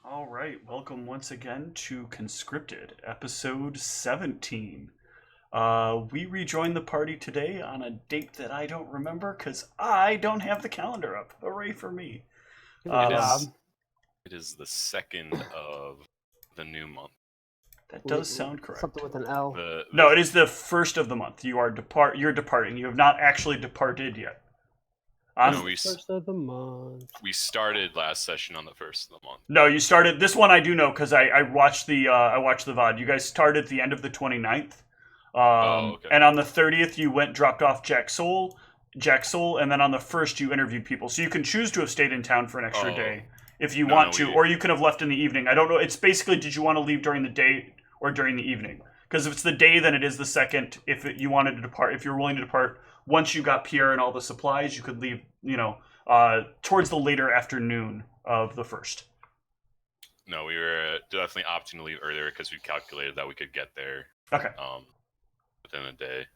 All right, welcome once again to Conscripted, episode 17. We rejoined the party today on a date that I don't remember because I don't have the calendar up. Hooray for me. It is the second of the new month. That does sound correct. Something with an L. No, it is the first of the month. You're departing. You have not actually departed yet. First of the month. We started last session on the first of the month. No, you started this one. I do know because I watched the VOD. You guys started at the end of the 29th. Okay. And on the 30th, you dropped off Jack Soul, and then on the 1st, you interviewed people. So you can choose to have stayed in town for an extra day if you want to, or you can have left in the evening. I don't know. It's basically, did you want to leave during the day or during the evening? Because if it's the day, then it is the second. If you wanted to depart, if you're willing to depart, once you got Pierre and all the supplies, you could leave, towards the later afternoon of the 1st. No, we were definitely opting to leave earlier because we calculated that we could get there. Okay. Within a day,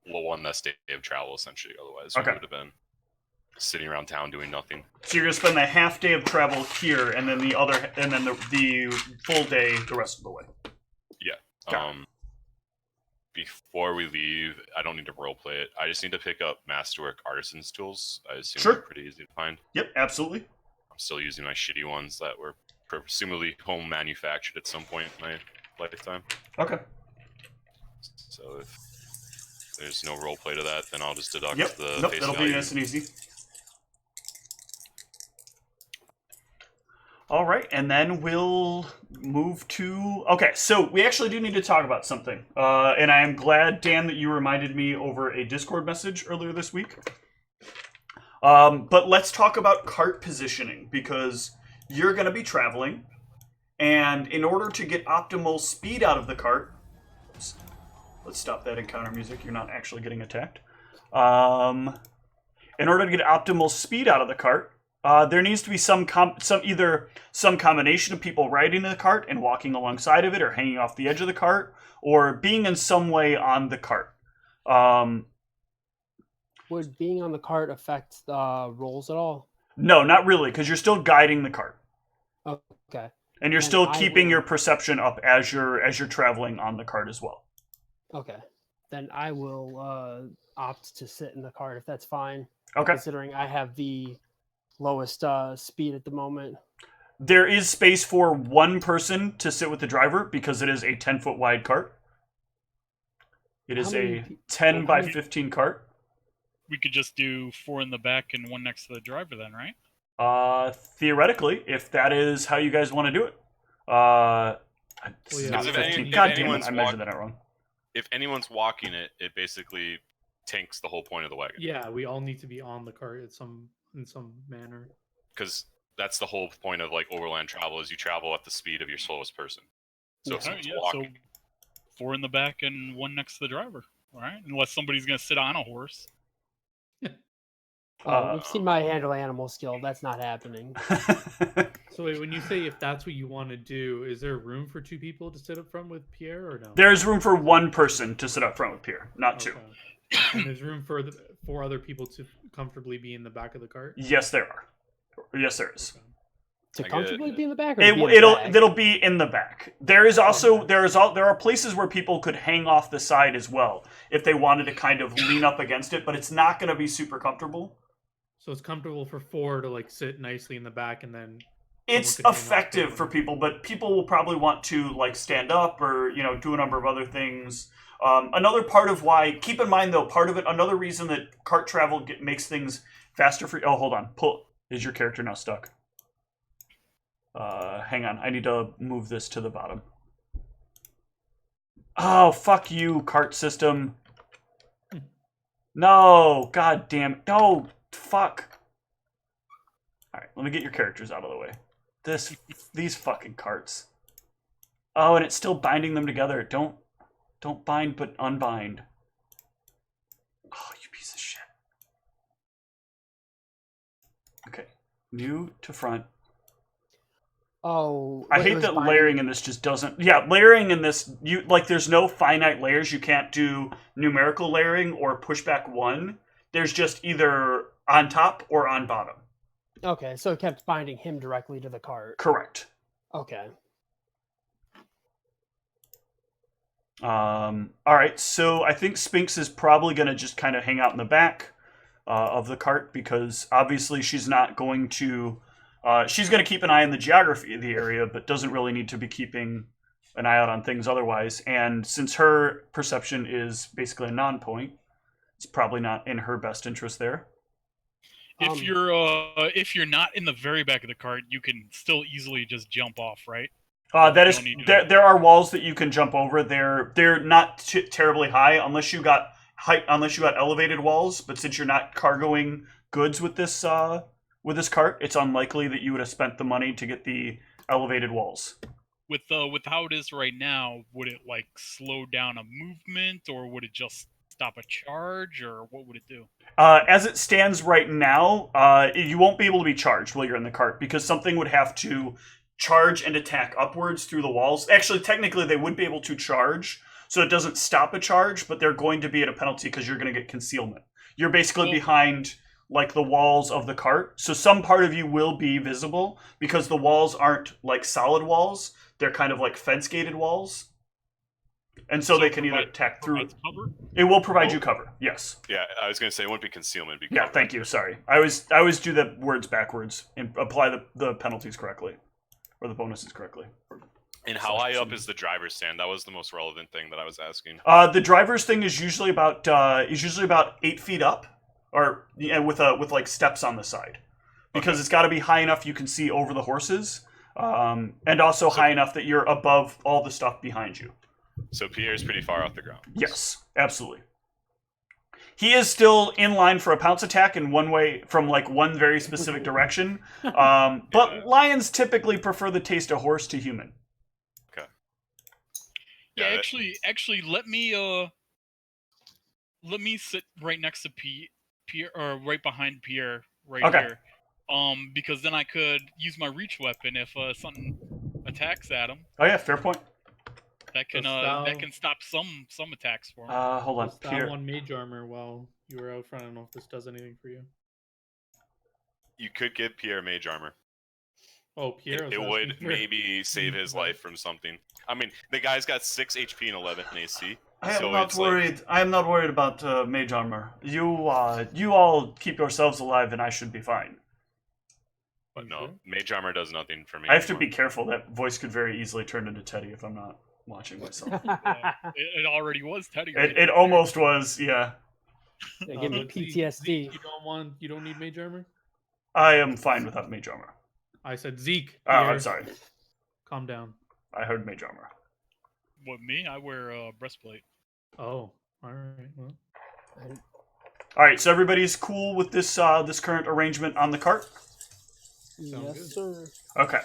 one less day of travel essentially. Otherwise, we would have been sitting around town doing nothing. So you're gonna spend the half day of travel here, and then the full day the rest of the way. Yeah. Before we leave, I don't need to roleplay it. I just need to pick up Masterwork Artisan's tools. I assume they're pretty easy to find. Yep, absolutely. I'm still using my shitty ones that were presumably home manufactured at some point in my lifetime. Okay. So if there's no roleplay to that, then I'll just deduct the face that'll value. be nice and easy. All right, and then we'll move to... Okay, so we actually do need to talk about something. And I am glad, Dan, that you reminded me over a Discord message earlier this week. But let's talk about cart positioning, because you're going to be traveling, and in order to get optimal speed out of the cart... Let's stop that encounter music. You're not actually getting attacked. In order to get optimal speed out of the cart, there needs to be some combination of people riding the cart and walking alongside of it, or hanging off the edge of the cart, or being in some way on the cart. Would being on the cart affect the rolls at all? No, not really, because you're still guiding the cart. Okay. And you're still keeping your perception up as you're traveling on the cart as well. Okay. Then I will opt to sit in the cart if that's fine. Okay. Considering I have the lowest speed at the moment. There is space for one person to sit with the driver because it is a 10-foot wide cart. It is a 10 by 15 cart. We could just do 4 in the back and 1 next to the driver then, right? Theoretically, if that is how you guys want to do it. Not 15. God damn it, I measured that out wrong. If anyone's walking it, it basically tanks the whole point of the wagon. Yeah, we all need to be on the cart in some manner. Because that's the whole point of overland travel, is you travel at the speed of your slowest person. So if someone's walking... So 4 in the back and 1 next to the driver, all right? Unless somebody's going to sit on a horse. We've seen my handle animal skill. That's not happening. So wait, when you say if that's what you want to do, is there room for 2 people to sit up front with Pierre or no? There's room for 1 person to sit up front with Pierre, not 2. And there's room for 4 other people to comfortably be in the back of the cart? Yes, there are. Yes, there is. To comfortably be in the back? Or It'll be in the back. There are places where people could hang off the side as well if they wanted to kind of lean up against it, but it's not going to be super comfortable. So it's comfortable for 4 to sit nicely in the back, and then it's effective for people, but people will probably want to stand up or do a number of other things. Another part of why, keep in mind though, another reason that cart travel makes things faster for you. Oh, hold on. Is your character now stuck? Hang on. I need to move this to the bottom. Oh, fuck you, cart system. No, god damn. No, fuck. Alright, let me get your characters out of the way. These fucking carts. Oh, and it's still binding them together. Don't bind, but unbind. Oh, you piece of shit. Okay. New to front. Oh. I hate that layering in this just doesn't... Yeah, layering in this... there's no finite layers. You can't do numerical layering or pushback 1. There's just either on top or on bottom. Okay, so it kept binding him directly to the cart. Correct. Okay. All right, so I think Spinks is probably going to just kind of hang out in the back of the cart because obviously she's not going to. She's going to keep an eye on the geography of the area, but doesn't really need to be keeping an eye out on things otherwise. And since her perception is basically a non-point, it's probably not in her best interest there. If you're not in the very back of the cart, you can still easily just jump off, right? That is, there are walls that you can jump over. They're not terribly high unless you got elevated walls. But since you're not cargoing goods with this cart, it's unlikely that you would have spent the money to get the elevated walls. With how it is right now, would it like slow down a movement, or would it just stop a charge, or what would it do? As it stands right now, you won't be able to be charged while you're in the cart because something would have to charge and attack upwards through the walls. Actually, technically, they would be able to charge, so it doesn't stop a charge, but they're going to be at a penalty because you're going to get concealment. You're basically behind like the walls of the cart, so some part of you will be visible because the walls aren't like solid walls. They're kind of like fence-gated walls. And so they can either attack through. Cover? It will provide you cover, yes. Yeah, I was going to say it wouldn't be concealment. It'd be Yeah, cover. thank you, sorry. I always do the words backwards and apply the penalties correctly. Or the bonuses correctly. And how high up is the driver's stand? That was the most relevant thing that I was asking. The driver's thing is usually about 8 feet up, or with like steps on the side, because it's got to be high enough you can see over the horses, and also high enough that you're above all the stuff behind you. So Pierre's pretty far off the ground. Yes, absolutely. He is still in line for a pounce attack in one way from like one very specific direction. But lions typically prefer the taste of horse to human. Okay. Yeah, actually, let me sit right next to Pierre, or right behind Pierre, here. Because then I could use my reach weapon if something attacks at him. Oh yeah, fair point. That can stop some attacks for him. Hold on, Pierre. One mage armor while you were out front. I don't know if this does anything for you. You could give Pierre mage armor. Oh, Pierre! It would maybe save his life from something. I mean, the guy's got 6 HP and 11 AC. I am not worried. I am not worried about mage armor. You all keep yourselves alive, and I should be fine. But no, mage armor does nothing for me. I have to be careful. That voice could very easily turn into Teddy if I'm not watching myself. It already was Teddy. It almost was, yeah. They give me PTSD. You don't need mage armor? I am fine without mage armor. I said Zeke. Oh, I'm sorry. Calm down. I heard mage armor. What, me? I wear a breastplate. Oh, alright. Well. Alright, so everybody's cool with this this current arrangement on the cart? Yes, sir. Okay.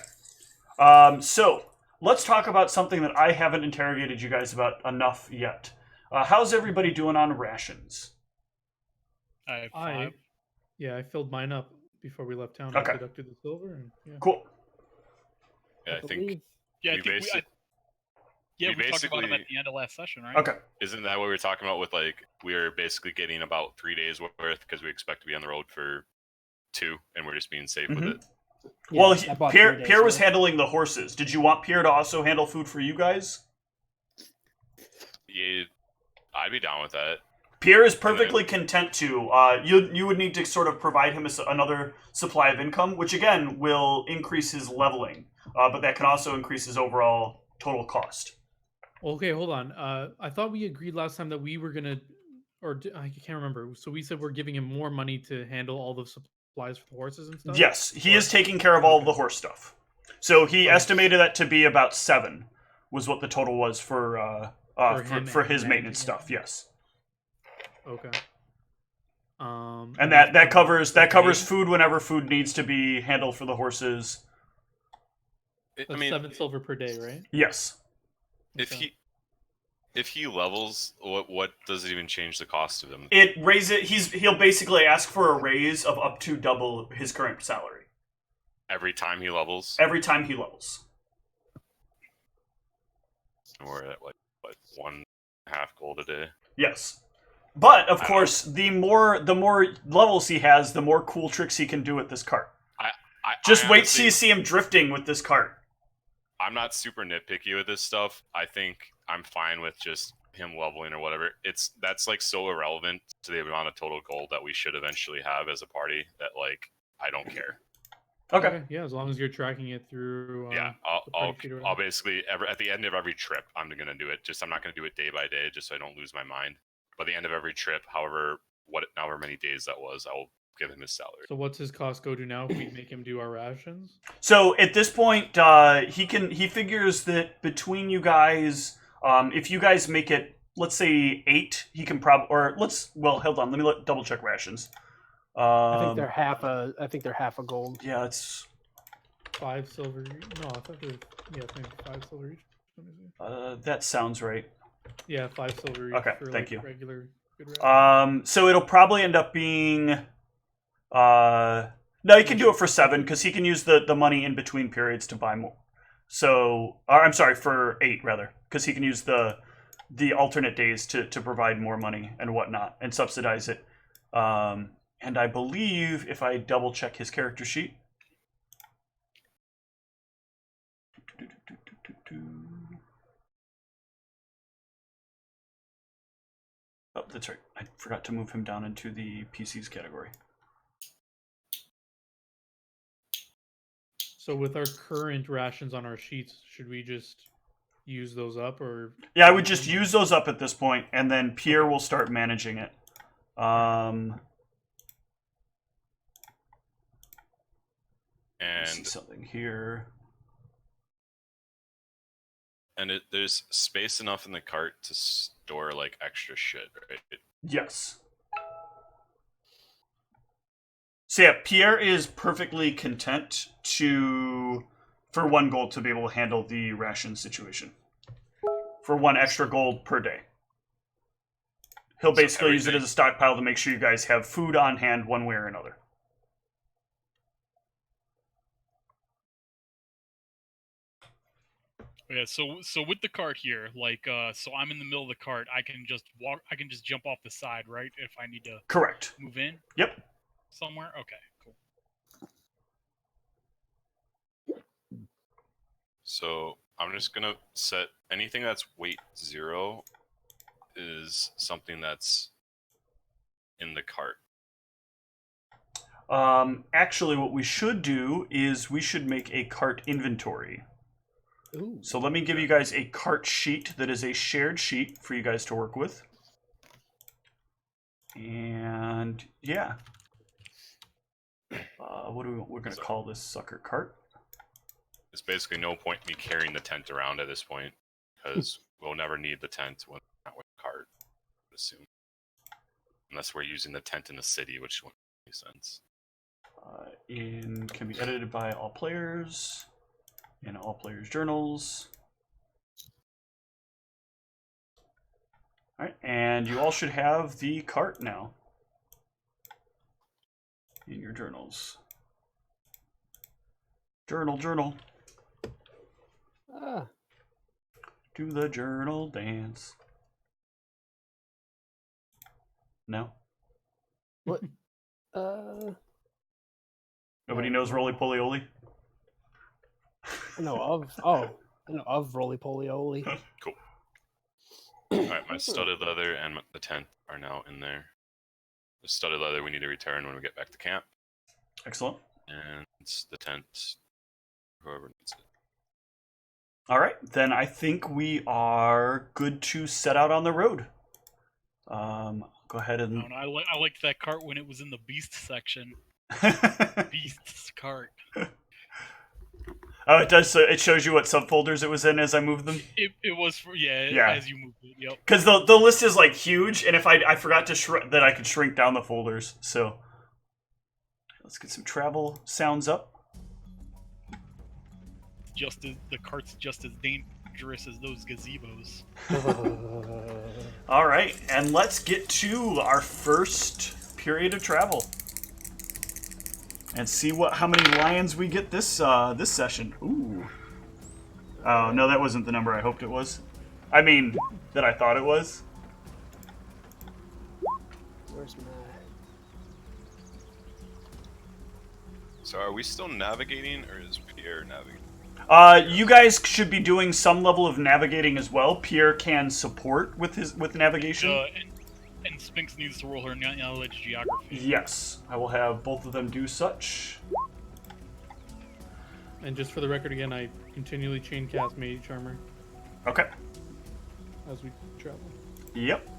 So, let's talk about something that I haven't interrogated you guys about enough yet. How's everybody doing on rations? I have 5. I filled mine up before we left town. Okay. I deducted the silver. And, Cool. Yeah, I think. Yeah, we we talked about them at the end of last session, right? Okay. Isn't that what we were talking about with, like, we were basically getting about 3 days worth because we expect to be on the road for 2, and we're just being safe with it? Yeah, well, Pierre was handling the horses. Did you want Pierre to also handle food for you guys? Yeah, I'd be down with that. Pierre is perfectly content to. You would need to sort of provide him another supply of income, which again will increase his leveling, but that can also increase his overall total cost. Okay, hold on. I thought we agreed last time that we were gonna, I can't remember. So we said we're giving him more money to handle all the supplies for the horses and stuff? Yes, he is taking care of all of the horse stuff. So he estimated that to be about 7 was what the total was for his maintenance stuff. Yes. Okay. And that covers food whenever food needs to be handled for the horses. That's 7 silver per day, right? Yes. If he levels, what does it even change the cost of him? It raises. He'll basically ask for a raise of up to double his current salary. Every time he levels? Every time he levels. We're at like 1.5 gold a day. Yes. But of course, the more levels he has, the more cool tricks he can do with this cart. Just wait till you see him drifting with this cart. I'm not super nitpicky with this stuff. I think I'm fine with just him leveling or whatever. That's like so irrelevant to the amount of total gold that we should eventually have as a party that like I don't care. Okay. Yeah, as long as you're tracking it through. Yeah, the party feed or I'll whatever. basically at the end of every trip I'm gonna do it. I'm not gonna do it day by day, just so I don't lose my mind. By the end of every trip, however many days that was, I will give him his salary. So what's his cost go to now if we make him do our rations? So at this point, he figures that between you guys, if you guys make it, let's say 8, he can hold on, let me double check rations. I think they're half a gold. Yeah, it's 5 silver. No, I thought they were, I think 5 silver each. Let me see. that sounds right. Yeah, 5 silver each. Okay, for, thank you. Regular good rations. So it'll probably end up being, no, he can do it for 7 because he can use the money in between periods to buy more. So, I'm sorry, for 8 rather, because he can use the alternate days to provide more money and whatnot and subsidize it. And I believe if I double check his character sheet. Oh, that's right. I forgot to move him down into the PCs category. So with our current rations on our sheets, should we just use those up or? Yeah, I would just use those up at this point, and then Pierre will start managing it. See And something here. And there's space enough in the cart to store like extra shit, right? Yes. So yeah, Pierre is perfectly content for 1 gold to be able to handle the ration situation. For 1 extra gold per day. He'll basically use it as a stockpile to make sure you guys have food on hand one way or another. Yeah, so with the cart here, like, so I'm in the middle of the cart. I can just jump off the side, right? If I need to Correct. move in. Yep. Somewhere. Okay, cool. So I'm just gonna set anything that's weight 0 is something that's in the cart. Actually, what we should do is we should make a cart inventory. Ooh. So let me give you guys a cart sheet that is a shared sheet for you guys to work with. And yeah. We're going to call this sucker cart. There's basically no point in me carrying the tent around at this point because we'll never need the tent when we're not with the cart, I would assume. Unless we're using the tent in the city, which wouldn't make sense. Can be edited by all players in all players' journals. All right, and you all should have the cart now in your journals. Journal. Do the journal dance. No? What? Nobody knows Roly Poly Oly? I know of Roly Poly Oly. Cool. Alright, my studded leather and the tent are now in there. The studded leather we need to return when we get back to camp. Excellent. And the tent, whoever needs it. All right, then I think we are good to set out on the road. Go ahead and... I liked that cart when it was in the beast section. Beast's cart. Oh, it does. So it shows you what subfolders it was in as I moved them. It was for yeah. As you moved it. Yep. Because the list is like huge, and if I forgot to that I could shrink down the folders. So let's get some travel sounds up. The cart's just as dangerous as those gazebos. All right, and let's get to our first period of travel. And see how many lions we get this session. Ooh. Oh, no, that wasn't the number I hoped it was. I mean, that I thought it was. Where's my... So are we still navigating, or is Pierre navigating? You guys should be doing some level of navigating as well. Pierre can support with navigation. And Sphinx needs to roll her knowledge geography. Yes, I will have both of them do such. And just for the record again, I continually chain cast Mage Armor Okay. as we travel. Yep.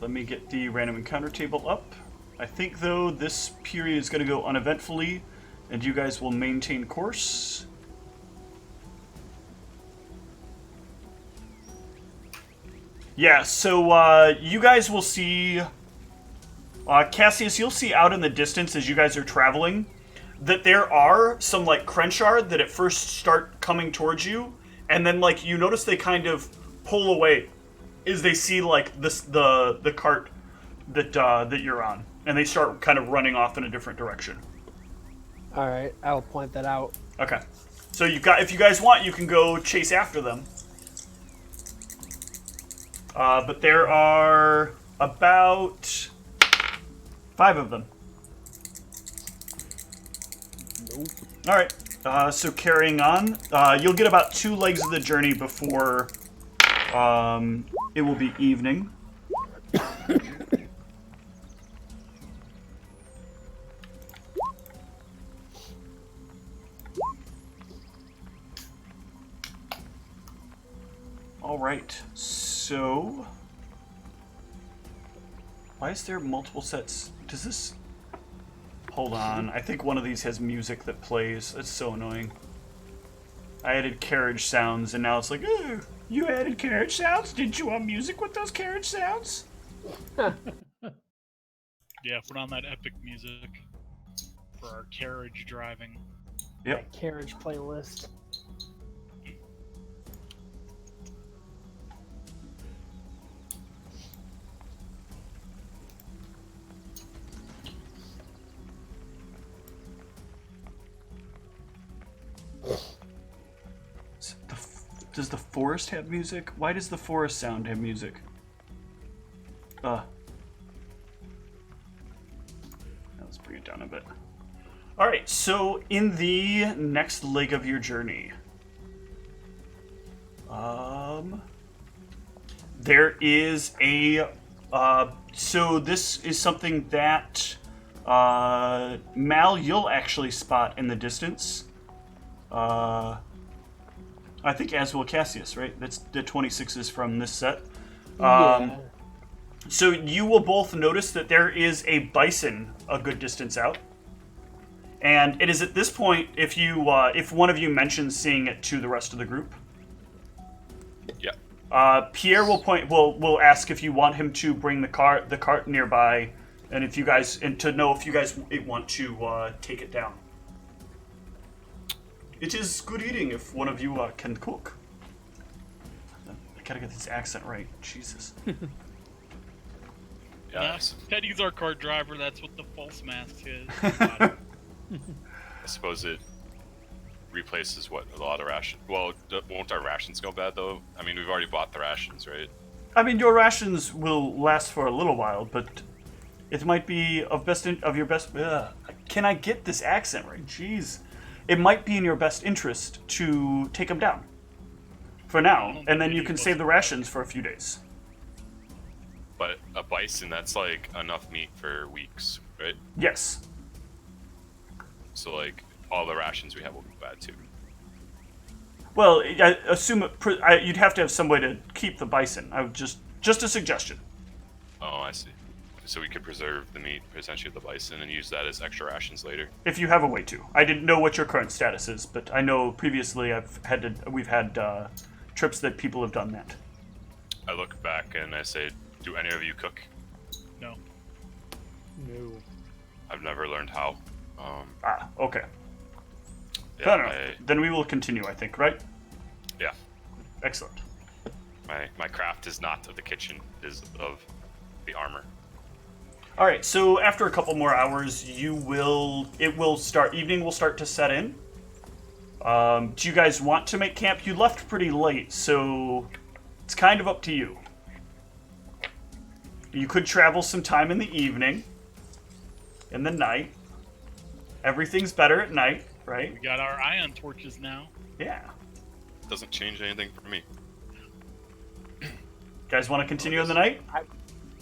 Let me get the random encounter table up. I think, though, this period is going to go uneventfully, and you guys will maintain course. Yeah, so you guys will see... Cassius, you'll see out in the distance as you guys are traveling that there are some, like, Crenchard that at first start coming towards you, and then, like, you notice they kind of pull away as they see, like, the cart that you're on, and they start kind of running off in a different direction. All right, I'll point that out. Okay. So if you guys want, you can go chase after them. But there are about 5 of them. Nope. All right. So carrying on, you'll get about 2 legs of the journey before it will be evening. All right. So, why is there multiple sets? Does this... Hold on. I think one of these has music that plays. It's so annoying. I added carriage sounds, and now it's like, oh, you added carriage sounds? Didn't you want music with those carriage sounds? Yeah, put on that epic music for our carriage driving. Yep. Carriage playlist. Does the forest have music? Why does the forest sound have music? Let's bring it down a bit. Alright, so in the next leg of your journey, there is a, so this is something that, Mal, you'll actually spot in the distance. I think as will Cassius, right? That's the 26s from this set. Yeah. So you will both notice that there is a bison a good distance out. And it is at this point, if one of you mentions seeing it to the rest of the group. Yeah. Pierre will ask if you want him to bring the cart nearby, and if you guys to know if you guys want to take it down. It is good eating if one of you can cook. I gotta get this accent right. Jesus. Nah, Teddy's our cart driver. That's what the false mask is. I suppose it replaces what a lot of rations. Well, won't our rations go bad though? I mean, we've already bought the rations, right? I mean, your rations will last for a little while, but it might be of your best. Can I get this accent right? Jeez. It might be in your best interest to take them down for now, and then you can save the rations for a few days. But a bison, that's like enough meat for weeks, right? Yes. So like all the rations we have will go bad too. Well, I assume you'd have to have some way to keep the bison. I would just a suggestion. Oh, I see. So we could preserve the meat, essentially the bison, and use that as extra rations later. If you have a way to. I didn't know what your current status is, but I know previously we've had trips that people have done that. I look back and I say, do any of you cook? No. No. I've never learned how. Okay. Yeah, Fair enough. Then we will continue, I think, right? Yeah. Excellent. My craft is not of the kitchen, it is of the armor. All right, so after a couple more hours, evening will start to set in. Do you guys want to make camp? You left pretty late, so it's kind of up to you. You could travel some time in the evening, in the night, Everything's better at night, right? We got our ion torches now. Yeah. Doesn't change anything for me. Guys want to continue in the night?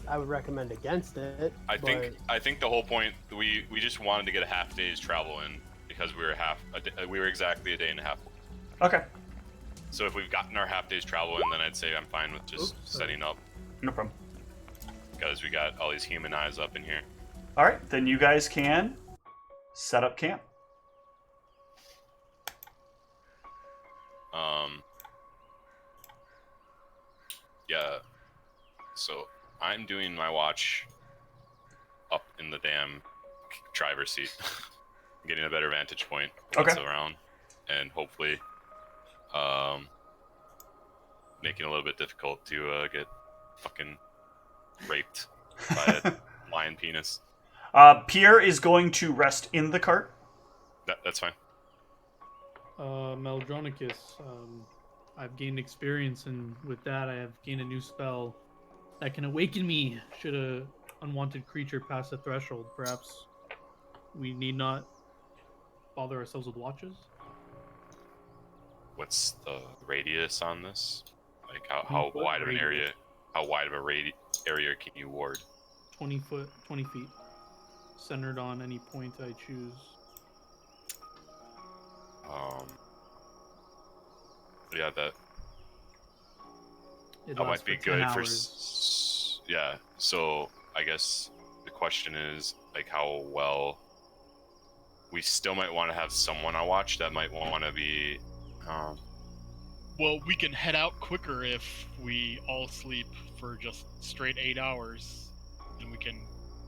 I would recommend against it. I think the whole point we just wanted to get a half day's travel in because we were exactly a day and a half. Okay. So if we've gotten our half day's travel in, then I'd say I'm fine with just setting up. No problem. Because we got all these human eyes up in here. All right, then you guys can set up camp. Yeah. So I'm doing my watch up in the damn driver's seat, getting a better vantage point of what's around, and hopefully, making it a little bit difficult to get fucking raped by a lion penis. Pierre is going to rest in the cart. That's fine. Meldronicus, I've gained experience, and with that, I have gained a new spell that can awaken me should a unwanted creature pass the threshold. Perhaps we need not bother ourselves with watches. What's the radius on this? Like how wide of an area? How wide of a area can you ward? 20 feet, centered on any point I choose. Yeah, that It might be for 10 good for. hours. Yeah, so I guess the question is like how well. We still might want to have someone on watch that might want to be. Well, we can head out quicker if we all sleep for just straight 8 hours, and we can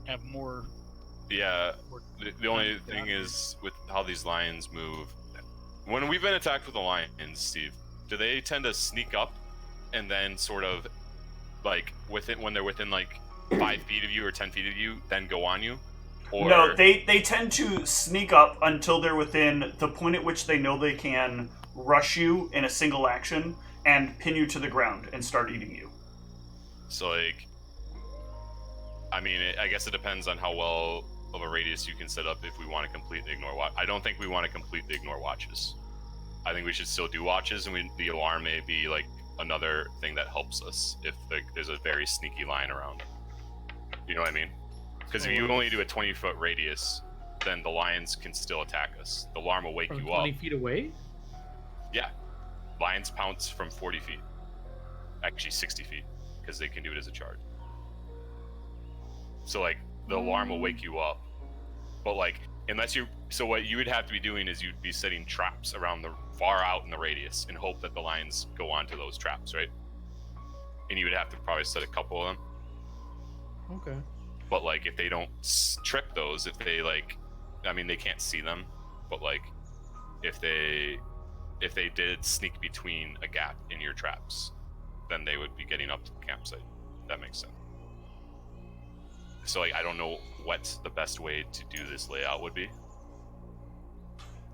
have more. Yeah, the only thing is with how these lions move. When we've been attacked with the lions, Steve, do they tend to sneak up and then sort of like when they're within like 5 feet of you or 10 feet of you, then go on you? Or... No, they tend to sneak up until they're within the point at which they know they can rush you in a single action and pin you to the ground and start eating you. So, like, I mean, I guess it depends on how well of a radius you can set up if we want to completely ignore watch. I don't think we want to completely ignore watches. I think we should still do watches, and the alarm may be, like, another thing that helps us if there's a very sneaky line around. You know what I mean? Because if you only do a 20-foot radius, then the lions can still attack us. The alarm will wake you up. 20 feet away? Yeah. Lions pounce from 40 feet. Actually, 60 feet, because they can do it as a charge. So, like, the alarm will wake you up. But, like, so what you would have to be doing is you'd be setting traps around far out in the radius and hope that the lions go onto those traps, right? And you would have to probably set a couple of them. Okay. But, like, if they don't trip those, if they, like, I mean, they can't see them, but, like, if they did sneak between a gap in your traps, then they would be getting up to the campsite. That makes sense. So, like, I don't know what the best way to do this layout would be.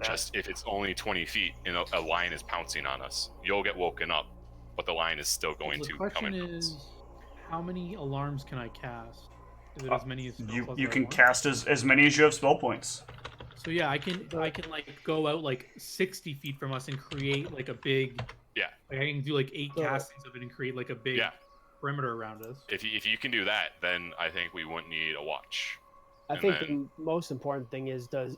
Just if it's only 20 feet and a lion is pouncing on us, you'll get woken up, but the lion is still going to come in. The question is, how many alarms can I cast? Is it as many as you can cast as many as you have spell points. So yeah, I can like go out like 60 feet from us and create like a big. Yeah. Like I can do like 8 castings of it and create like a big perimeter around us. If you can do that, then I think we wouldn't need a watch. I think the most important thing is does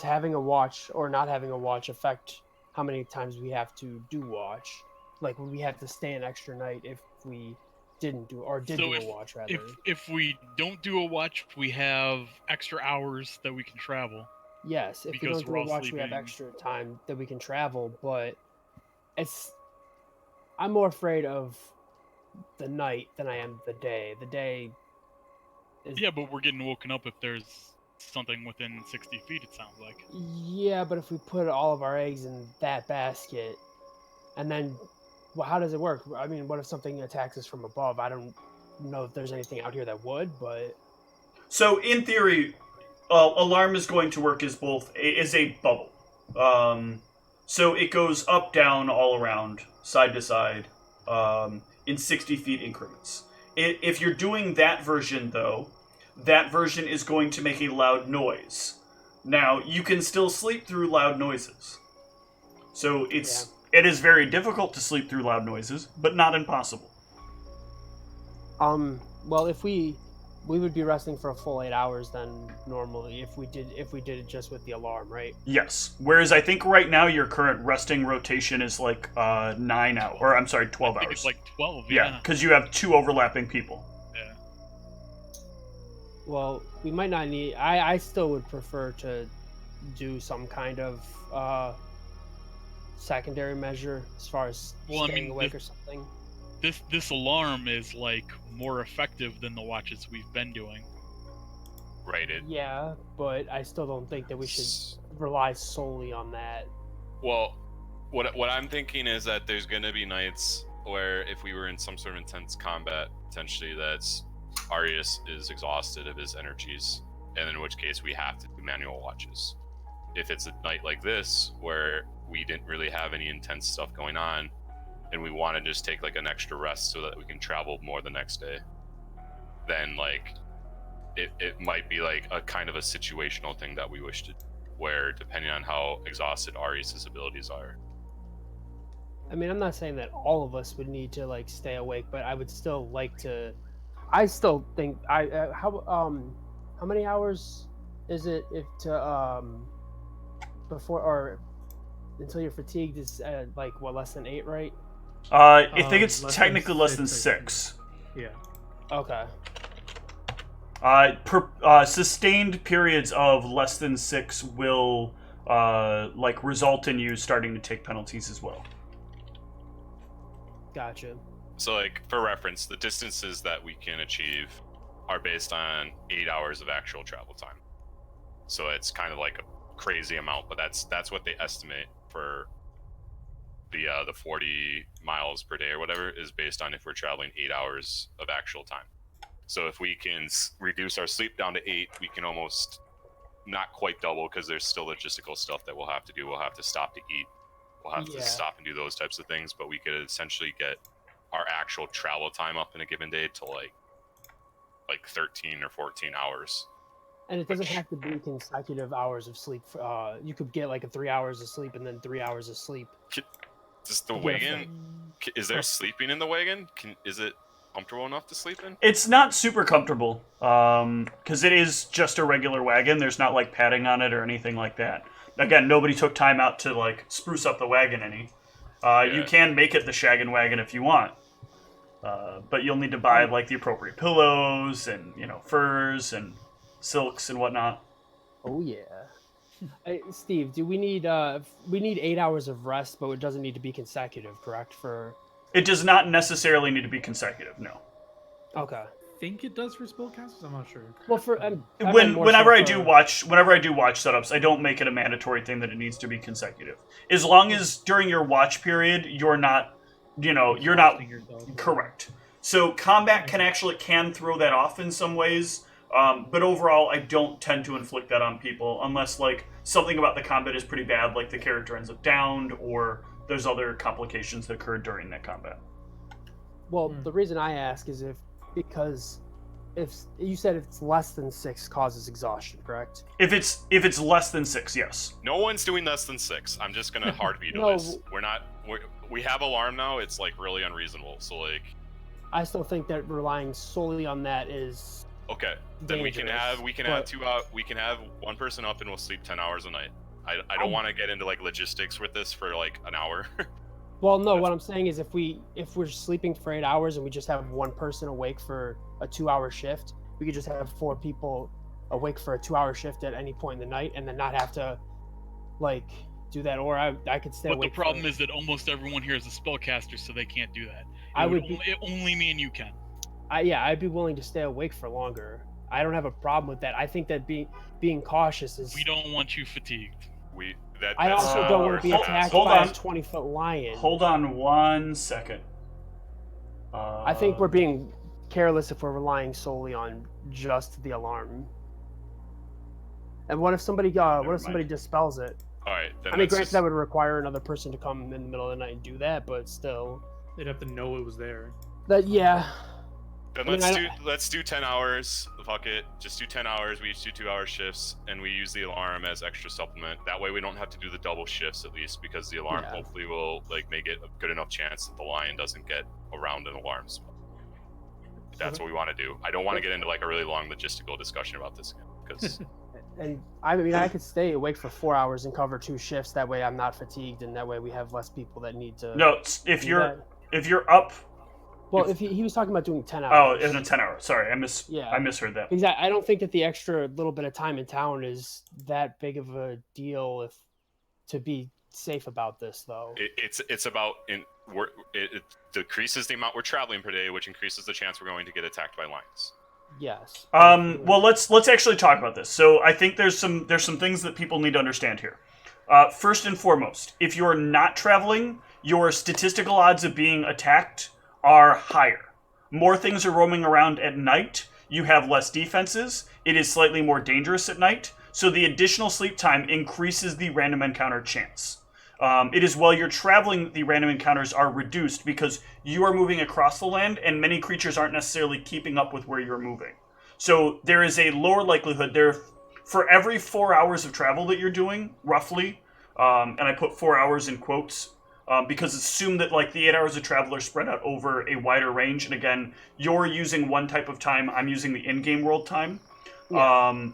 having a watch or not having a watch affect how many times we have to do watch? Like, would we have to stay an extra night if we didn't do do a watch rather? If we don't do a watch, we have extra hours that we can travel. Yes, if we don't do a watch, we have extra time that we can travel. But I'm more afraid of the night than I am the day. The day is... Yeah, but we're getting woken up if there's something within 60 feet, it sounds like. Yeah, but if we put all of our eggs in that basket, and then, well, how does it work? I mean, what if something attacks us from above? I don't know if there's anything out here that would, but... So, in theory, alarm is going to work as a bubble. So it goes up, down, all around, side to side, in 60 feet increments. If you're doing that version, though, that version is going to make a loud noise. Now, you can still sleep through loud noises. So it is very difficult to sleep through loud noises, but not impossible. Well, if we would be resting for a full 8 hours then normally if we did it just with the alarm, right? Yes. Whereas I think right now your current resting rotation is like 9 hours, or I'm sorry, 12 I think hours. it's like 12. Yeah, because you have 2 overlapping people. Yeah. Well, we might not need. I still would prefer to do some kind of secondary measure as far as staying awake or something. This alarm is like more effective than the watches we've been doing. Right. Yeah, but I still don't think that we should rely solely on that. Well, what I'm thinking is that there's going to be nights where if we were in some sort of intense combat, potentially that's Arius is exhausted of his energies, and in which case we have to do manual watches. If it's a night like this where we didn't really have any intense stuff going on, and we want to just take like an extra rest so that we can travel more the next day, then like it might be like a kind of a situational thing that we wish to, where depending on how exhausted Arius' abilities are. I mean, I'm not saying that all of us would need to like stay awake, but I would still like to. I still think how many hours is it if to before or until you're fatigued is like what, less than 8, right? I think it's technically less than 6. Yeah. Okay. Sustained periods of less than 6 will like result in you starting to take penalties as well. Gotcha. So like for reference, the distances that we can achieve are based on 8 hours of actual travel time. So it's kind of like a crazy amount, but that's what they estimate for the 40 miles per day or whatever is based on if we're traveling 8 hours of actual time. So if we can reduce our sleep down to 8, we can almost not quite double, because there's still logistical stuff that we'll have to do. We'll have to stop to eat. We'll have to stop and do those types of things, but we could essentially get our actual travel time up in a given day to like 13 or 14 hours. And it doesn't have to be consecutive hours of sleep. You could get like 3 hours of sleep and then 3 hours of sleep. Does the wagon? Is there sleeping in the wagon? Is it comfortable enough to sleep in? It's not super comfortable, because it is just a regular wagon. There's not like padding on it or anything like that. Again, nobody took time out to like spruce up the wagon any. You can make it the shaggin' wagon if you want, but you'll need to buy like the appropriate pillows and furs and silks and whatnot. Oh yeah. Hey, Steve, do we need 8 hours of rest, but it doesn't need to be consecutive, correct? It does not necessarily need to be consecutive, no. Okay. I think it does for spellcasters. I'm not sure. Well, whenever I do watch setups, I don't make it a mandatory thing that it needs to be consecutive. As long as during your watch period you're not correct. So combat can throw that off in some ways. But overall, I don't tend to inflict that on people unless like something about the combat is pretty bad, like the character ends up downed or there's other complications that occur during that combat. Well, the reason I ask is because if you said it's less than 6 causes exhaustion, correct? If it's less than 6, yes. No one's doing less than 6. I'm just gonna hard veto this. We have alarm now. It's like really unreasonable. So like, I still think that relying solely on that is. Okay, then we can have one person up and we'll sleep 10 hours a night. I don't want to get into like logistics with this for like an hour. Well, no, what I'm saying is if we're sleeping for 8 hours and we just have one person awake for a 2-hour shift, we could just have 4 people awake for a 2-hour shift at any point in the night and then not have to like do that. Or I could stay awake. But the problem is that almost everyone here is a spellcaster, so they can't do that. Only me and you can. I'd be willing to stay awake for longer. I don't have a problem with that. I think that being cautious is. We don't want you fatigued. I also don't want to be attacked by a 20-foot lion. Hold on 1 second. I think we're being careless if we're relying solely on just the alarm. And what if somebody dispels it? All right. Then I mean, granted, that would require another person to come in the middle of the night and do that, but still. They'd have to know it was there. Then let's do 10 hours. Fuck it. Just do 10 hours. We each do 2-hour shifts, and we use the alarm as extra supplement. That way, we don't have to do the double shifts at least, because the alarm hopefully will like make it a good enough chance that the lion doesn't get around an alarm spell. That's what we want to do. I don't want to get into like a really long logistical discussion about this because. And I mean, I could stay awake for 4 hours and cover 2 shifts. That way, I'm not fatigued, and that way we have less people that need to. No, if you're up. Well, if he was talking about doing 10 hours. Oh, in a 10 hour. Sorry, I misheard that. Exactly. I don't think that the extra little bit of time in town is that big of a deal to be safe about this, though. It's about it decreases the amount we're traveling per day, which increases the chance we're going to get attacked by lions. Yes. Well, let's actually talk about this. So I think there's some things that people need to understand here. First and foremost, if you're not traveling, your statistical odds of being attacked are higher. More things are roaming around at night. You have less defenses. It is slightly more dangerous at night. So the additional sleep time increases the random encounter chance. It is while you're traveling, the random encounters are reduced because you are moving across the land and many creatures aren't necessarily keeping up with where you're moving. So there is a lower likelihood there for every 4 hours of travel that you're doing, roughly, and I put 4 hours in quotes, because assume that like the 8 hours of travel are spread out over a wider range. And again, you're using one type of time. I'm using the in-game world time. Yeah.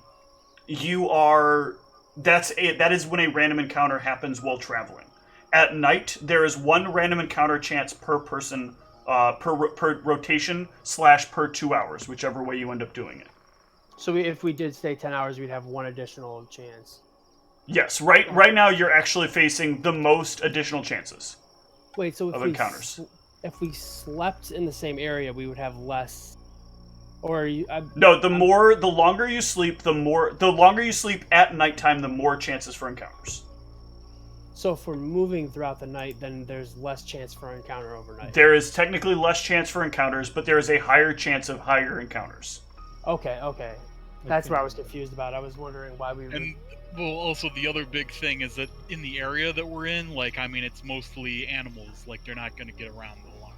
That is when a random encounter happens while traveling. At night, there is one random encounter chance per person, per rotation / per 2 hours, whichever way you end up doing it. So if we did stay 10 hours, we'd have one additional chance. Yes, right now you're actually facing the most additional chances. Wait, so of encounters. If we slept in the same area, we would have less. Or the longer you sleep, the longer you sleep at nighttime, the more chances for encounters. So if we're moving throughout the night, then there's less chance for an encounter overnight. There is technically less chance for encounters, but there is a higher chance of higher encounters. Okay. That's what I was confused about. I was wondering why we. And well, also the other big thing is that in the area that we're in, like I mean, it's mostly animals. Like they're not going to get around the alarm.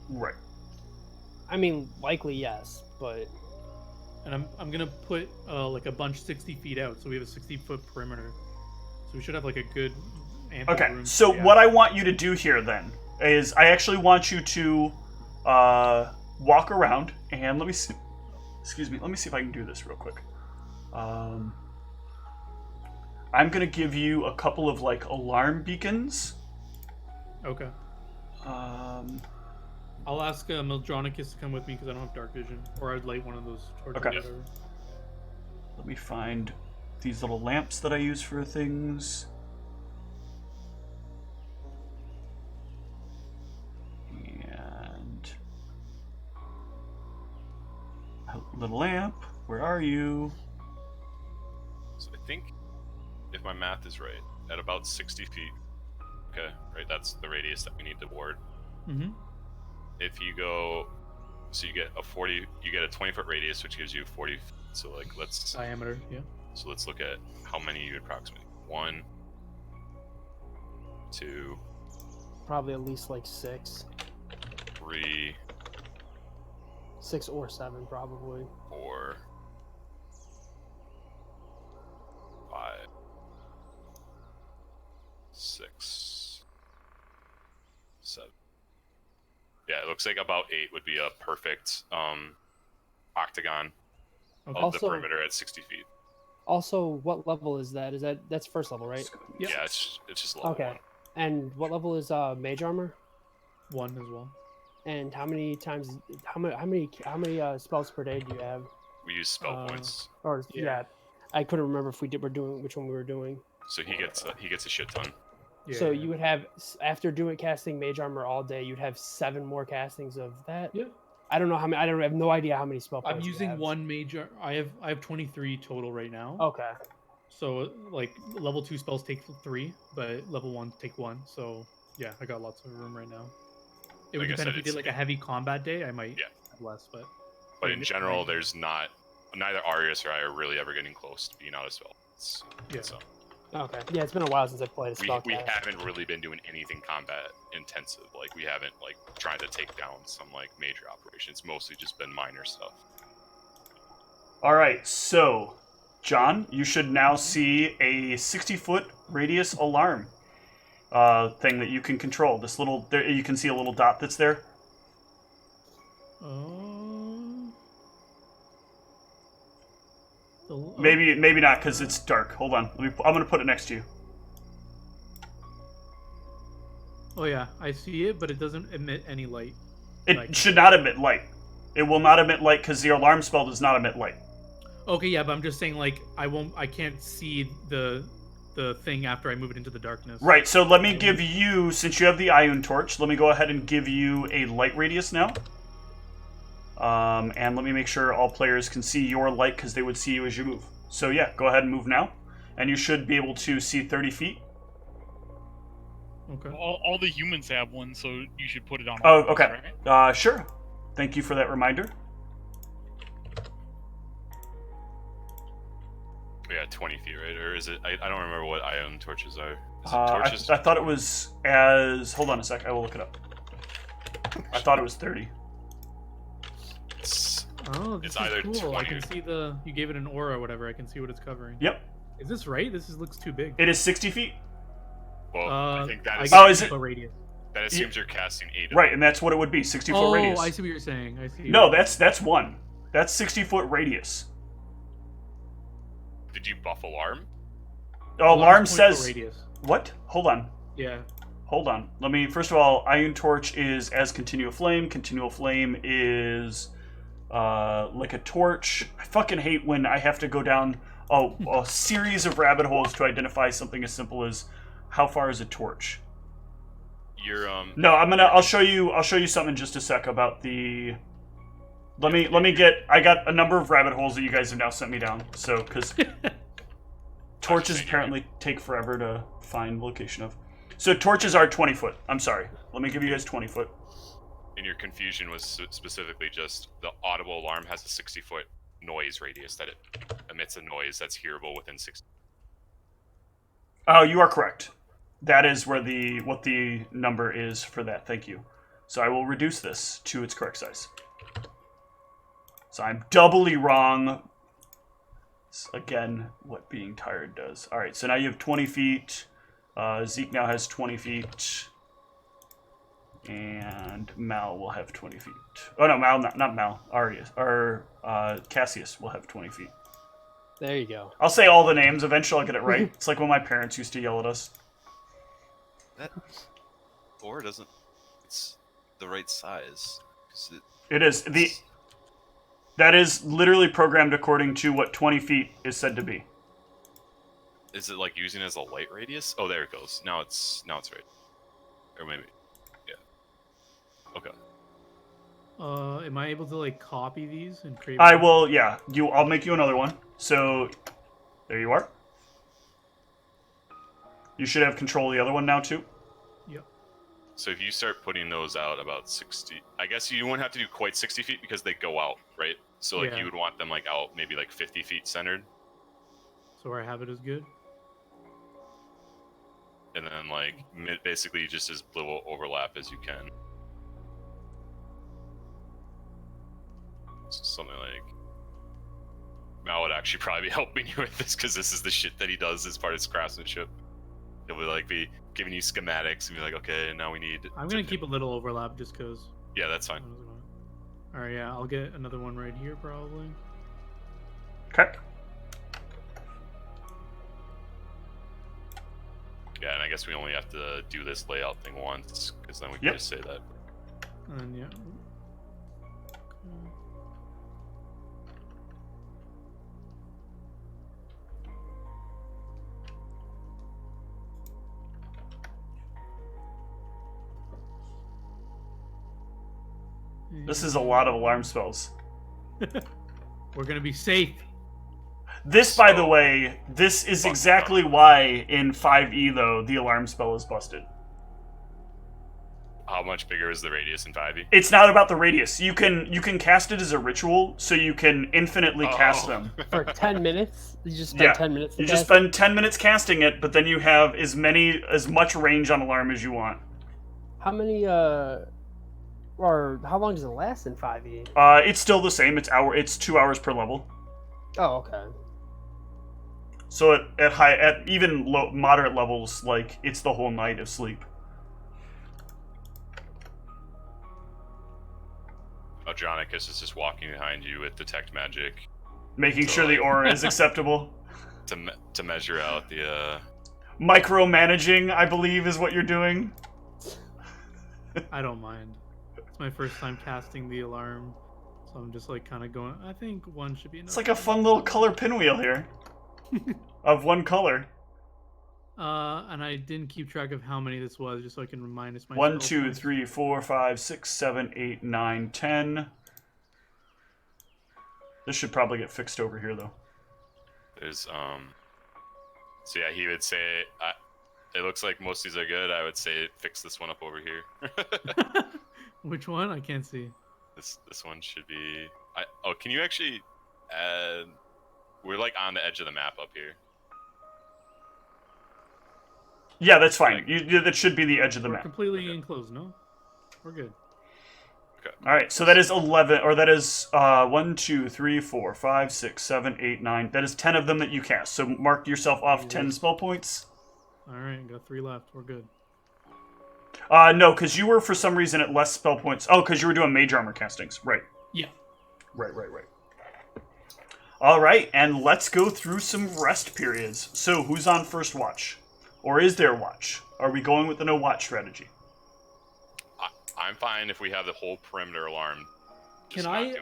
Right. I mean, likely yes, but. And I'm gonna put like a bunch 60 feet out, so we have a 60-foot perimeter. So we should have like a good. Okay. So what I want you to do here then is I actually want you to walk around and let me see. Excuse me. Let me see if I can do this real quick. I'm gonna give you a couple of like alarm beacons. Okay. I'll ask Mildronicus to come with me because I don't have dark vision, or I'd light one of those torches. Okay. Let me find these little lamps that I use for things. And little lamp, where are you? So I think, if my math is right, at about 60 feet. Okay, right. That's the radius that we need to ward. Mm-hmm. If you go, so you get a 20-foot radius, which gives you 40. So like let's diameter, yeah. So let's look at how many you approximate. 1, 2. Probably at least like 6. 3. 6 or 7, probably. 4. 5. 6. 7. Yeah, it looks like about 8 would be a perfect octagon of the perimeter at 60 feet. Also, what level is that? That's first level, right? Yep. Yeah, it's just level 1. And what level is mage armor? 1 as well. And how many spells per day do you have? We use spell points. Yeah, I couldn't remember if we're doing which one we were doing. So he gets a shit ton. Yeah. So you would have, after casting mage armor all day, you'd have 7 more castings of that. Yeah. I don't know how many. I have no idea how many spell points. I'm using 1 mage. I have 23 total right now. Okay. So like level 2 spells take 3, but level 1 take 1. So yeah, I got lots of room right now. It would depend if we did like a heavy combat day. I might have less, but. But in general, there's neither Arius or I are really ever getting close to being out of spell. Okay. Yeah, it's been a while since I played a spell. We haven't really been doing anything combat intensive. Like we haven't like tried to take down some like major operations. It's mostly just been minor stuff. All right, so John, you should now see a 60-foot radius alarm thing that you can control. This little, there, you can see a little dot that's there. Maybe not because it's dark. Hold on, I'm gonna put it next to you. Oh yeah, I see it, but it doesn't emit any light. It should not emit light. It will not emit light because the alarm spell does not emit light. Okay, yeah, but I'm just saying, like, I can't see the thing after I move it into the darkness. Right. So let me give you, since you have the Ion Torch, let me go ahead and give you a light radius now. And let me make sure all players can see your light because they would see you as you move. So yeah, go ahead and move now, and you should be able to see 30 feet. Okay. All the humans have one, so you should put it on. Oh, okay. Right? Sure. Thank you for that reminder. Yeah, 20 feet, right? Or is it? I don't remember what ion torches are. Is it torches? I thought it was as. Hold on a sec. I will look it up. I thought it was 30. It's It's either cool. 20 I can see you gave it an aura or whatever. I can see what it's covering. Yep. Is this right? Looks too big. It is 60 feet. Well, I think that is. Is it? Radius. That assumes you're casting 8. Right, and that's what it would be. 60-foot radius. Oh, I see what you're saying. I see. No, that's one. That's 60-foot radius. Did you buff alarm? Oh, alarm says. Radius. What? Hold on. Yeah. Hold on. Let me. First of all, Ion Torch is as continual flame. Continual flame is like a torch. I fucking hate when I have to go down a series of rabbit holes to identify something as simple as how far is a torch. You're No, I'll show you something in just a sec about the. Let me get. I got a number of rabbit holes that you guys have now sent me down. So because torches apparently take forever to find location of. So torches are 20 foot. I'm sorry. Let me give you guys 20 foot. And your confusion was specifically just the audible alarm has a 60-foot noise radius that it emits a noise that's hearable within 60. Oh, you are correct. That is what the number is for that. Thank you. So I will reduce this to its correct size. So I'm doubly wrong. Again, what being tired does. All right, so now you have 20 feet. Zeke now has 20 feet. And Mal will have 20 feet. Oh, no, Mal, not Mal. Arius, or Cassius will have 20 feet. There you go. I'll say all the names. Eventually I'll get it right. It's like when my parents used to yell at us. That ore doesn't. It's the right size. It is. That is literally programmed according to what 20 feet is said to be. Is it like using it as a light radius? Oh, there it goes. Now it's right. Or maybe, yeah. Okay. Am I able to like copy these and create? I will. Yeah. I'll make you another one. So, there you are. You should have control of the other one now too. Yep. So if you start putting those out about 60, I guess you wouldn't have to do quite 60 feet because they go out, right? So like you would want them like out maybe like 50 feet centered. So where I have it is good. And then like basically just as little overlap as you can. Something like Mal would actually probably be helping you with this because this is the shit that he does as part of his craftsmanship. He'll be like be giving you schematics and be like, okay, now we need. I'm gonna keep a little overlap just because. Yeah, that's fine. All right, yeah, I'll get another one right here probably. Okay. Yeah, and I guess we only have to do this layout thing once because then we can just say that. And yeah. This is a lot of alarm spells. We're gonna be safe. This, by the way, this is exactly why in 5e though the alarm spell is busted. How much bigger is the radius in 5e? It's not about the radius. You can cast it as a ritual, so you can infinitely cast them. For 10 minutes? You just spend 10 minutes to You cast just spend 10 minutes casting it, but then you have as much range on alarm as you want. How many, or how long does it last in 5e? It's still the same. It's 2 hours per level. Oh, okay. So at even moderate levels, like, it's the whole night of sleep. Adronicus is just walking behind you with detect magic, Making sure the aura is acceptable. to measure out the Micromanaging, I believe, is what you're doing. I don't mind. It's my first time casting the alarm, so I'm just like kind of going. I think one should be enough. It's like a fun little color pinwheel here, of one color. And I didn't keep track of how many this was, just so I can remind us. 1, 2, 3, 4, 5, 6, 7, 8, 9, 10. This should probably get fixed over here, though. there's So yeah, he would say it looks like most of these are good. I would say fix this one up over here. Which one? I can't see. This one should be. Can you actually add? We're like on the edge of the map up here. Yeah, that's fine. That should be the edge of the We're map. completely enclosed, no? We're good. Okay. All right, so that is 11, or that is 1, 2, 3, 4, 5, 6, 7, 8, 9. That is 10 of them that you cast. So mark yourself off 10 spell points. All right, got 3 left. We're good. No, because you were for some reason at less spell points. Oh, because you were doing mage armor castings. Right. Yeah. Right. All right, and let's go through some rest periods. So who's on first watch? Or is there watch? Are we going with the no watch strategy? I'm fine if we have the whole perimeter alarm. Can I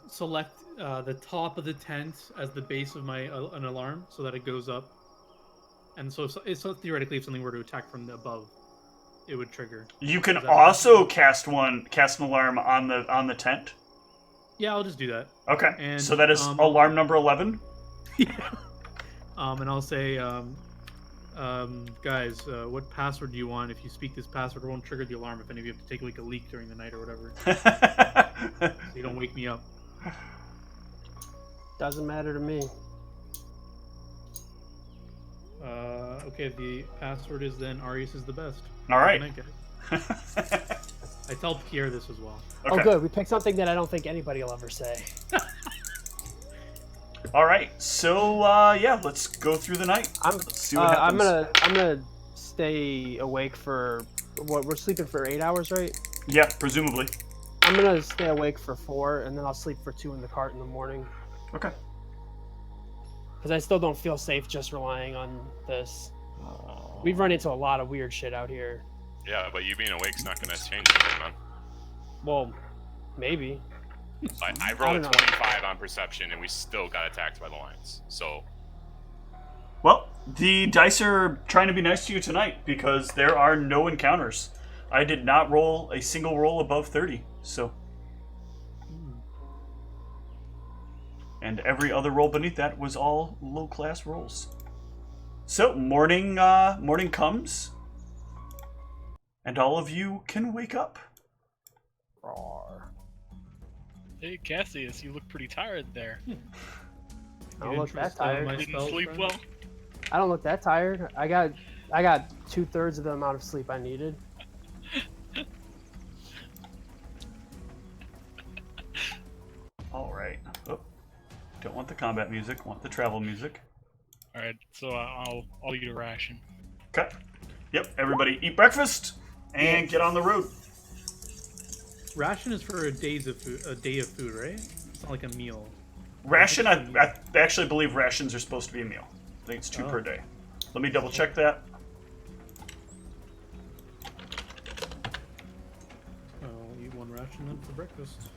select the top of the tent as the base of my an alarm so that it goes up? And so theoretically, if something were to attack from the above, it would trigger. You can also cast an alarm on the tent. Yeah, I'll just do that. Okay. And, so that is alarm number 11. Yeah. And I'll say, guys, what password do you want? If you speak this password, it won't trigger the alarm if any of you have to take like a leak during the night or whatever. So you don't wake me up. Doesn't matter to me. Okay, the password is then Arius is the best. All right. Good night, guys. I tell Pierre this as well. Okay. Oh, good. We picked something that I don't think anybody will ever say. All right. So yeah, let's go through the night. Let's see what happens. I'm gonna stay awake for what? We're sleeping for 8 hours, right? Yeah, presumably. I'm gonna stay awake for 4, and then I'll sleep for 2 in the cart in the morning. Okay. Because I still don't feel safe just relying on this. We've run into a lot of weird shit out here. Yeah, but you being awake's not going to change anything, man. Well, maybe. I rolled a 25 on perception, and we still got attacked by the lions. So. Well, the dice are trying to be nice to you tonight because there are no encounters. I did not roll a single roll above 30, so. And every other roll beneath that was all low-class rolls. So, morning comes, and all of you can wake up. Hey, Cassius, you look pretty tired there. I don't look that tired. Didn't sleep well? I don't look that tired. I got 2/3 of the amount of sleep I needed. All right. Oh, don't want the combat music. Want the travel music. All right, so I'll eat a ration. Okay. Yep. Everybody eat breakfast and get on the road. Ration is for a day of food, right? It's not like a meal. Ration. I actually believe rations are supposed to be a meal. I think it's 2 per day. Let me double check that. I'll eat 1 ration then for breakfast.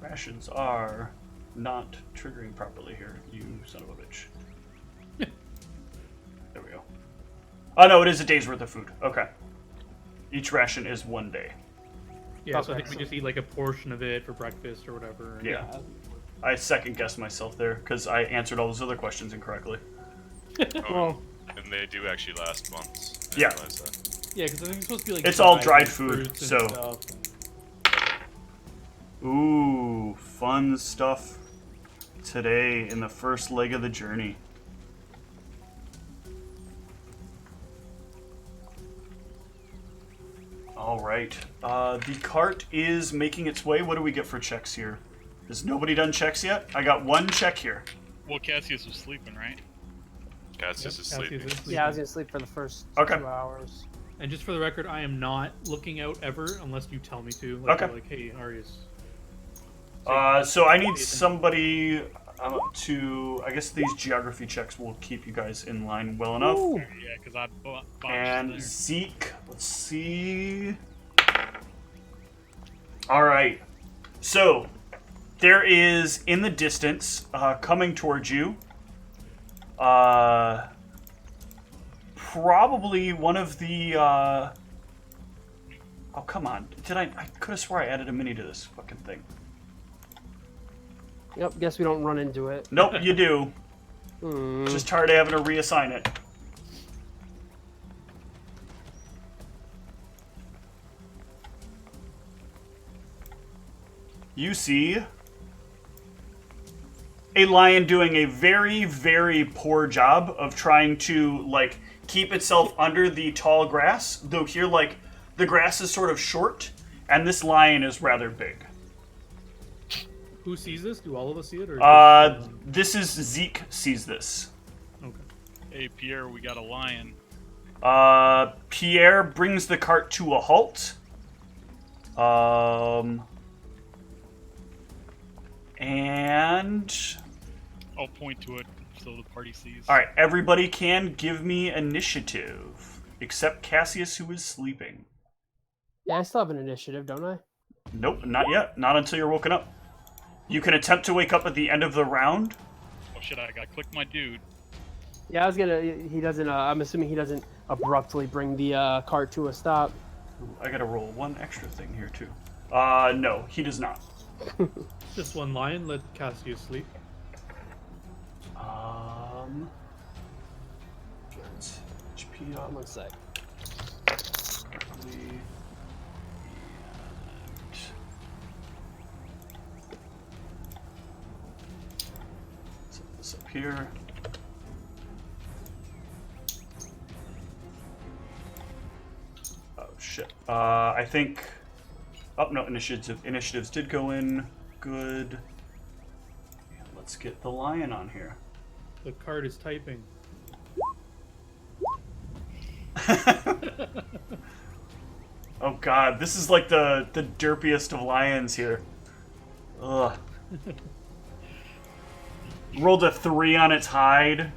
Rations are not triggering properly here, you son of a bitch. There we go. Oh no, it is a day's worth of food. Okay. Each ration is 1 day. Yeah, so I Okay. think we just eat like a portion of it for breakfast or whatever. Yeah. I second guessed myself there because I answered all those other questions incorrectly. Well, And they do actually last months. I Yeah. realize that. Yeah, because I think it's supposed to be like It's all dried food, fruits and so- stuff. Ooh, fun stuff today in the first leg of the journey. All right. The cart is making its way. What do we get for checks here? Has nobody done checks yet? I got one check here. Well, Cassius was sleeping, right? Cassius is sleeping. yeah, I was gonna sleep for the first Okay. 2 hours. And just for the record, I am not looking out ever unless you tell me to. Like, Okay. Like, hey, Arius. So I need somebody to... I guess these geography checks will keep you guys in line well enough. Ooh. Yeah, because I botched And there. Zeke, let's see. All right. So there is in the distance, coming towards you, probably one of the. Oh come on! I could have swore I added a mini to this fucking thing. Yep. Guess we don't run into it. Nope, you do. Hmm. Just tired of having to reassign it. You see a lion doing a very, very poor job of trying to, like, keep itself under the tall grass. Though here, like, the grass is sort of short, and this lion is rather big. Who sees this? Do all of us see it? Or This is Zeke sees this. okay. Hey, Pierre, we got a lion. Pierre brings the cart to a halt. And... I'll point to it so the party sees. Alright, everybody can give me initiative. Except Cassius, who is sleeping. Yeah, I still have an initiative, don't I? Nope, not yet. Not until you're woken up. You can attempt to wake up at the end of the round. Oh shit, I gotta click my dude. Yeah, I was gonna. He doesn't. I'm assuming he doesn't abruptly bring the cart to a stop. I gotta roll one extra thing here, too. No, he does not. Just one lion. Let Cassius sleep. HP up. One sec. Set this up here. Oh shit. I think. Oh no, initiatives did go in. Good. Yeah, let's get the lion on here. The cart is typing. Oh god, this is like the derpiest of lions here. Ugh. Rolled a 3 on its hide.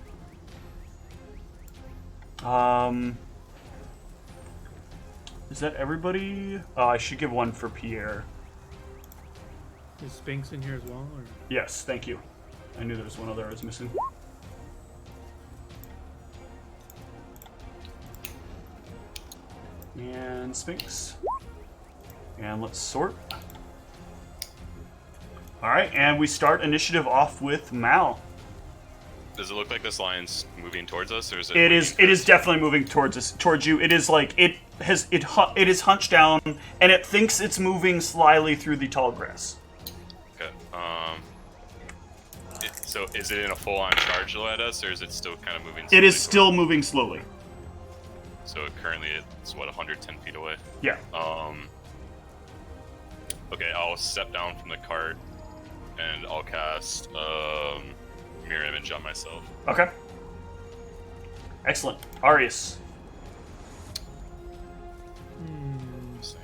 Is that everybody? Oh, I should give one for Pierre. Is Sphinx in here as well? Or? Yes, thank you. I knew there was one other I was missing. And Sphinx. And let's sort. Alright, and we start initiative off with Mal. Does it look like this lion's moving towards us, or is it? It is definitely moving towards you. It is like it is hunched down and it thinks it's moving slyly through the tall grass. Okay. So is it in a full-on charge at us, or is it still kind of moving? It is slowly still moving slowly. So currently it's what, 110 feet away. Yeah. Okay, I'll step down from the cart and I'll cast mirror image on myself. Okay. Excellent. Arius. Let's see.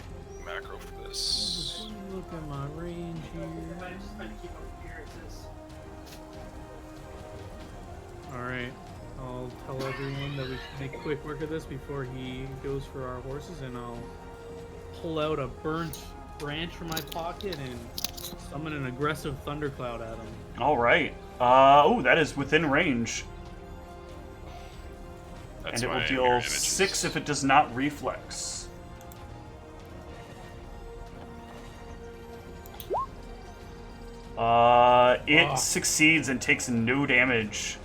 Macro for this. Look at my range here. Alright, I'll tell everyone that we should make quick work of this before he goes for our horses, and I'll pull out a burnt branch from my pocket and summon an aggressive thundercloud at him. All right. Oh, that is within range. That's And it will my deal mirror images. 6 if it does not reflex. It succeeds and takes no damage.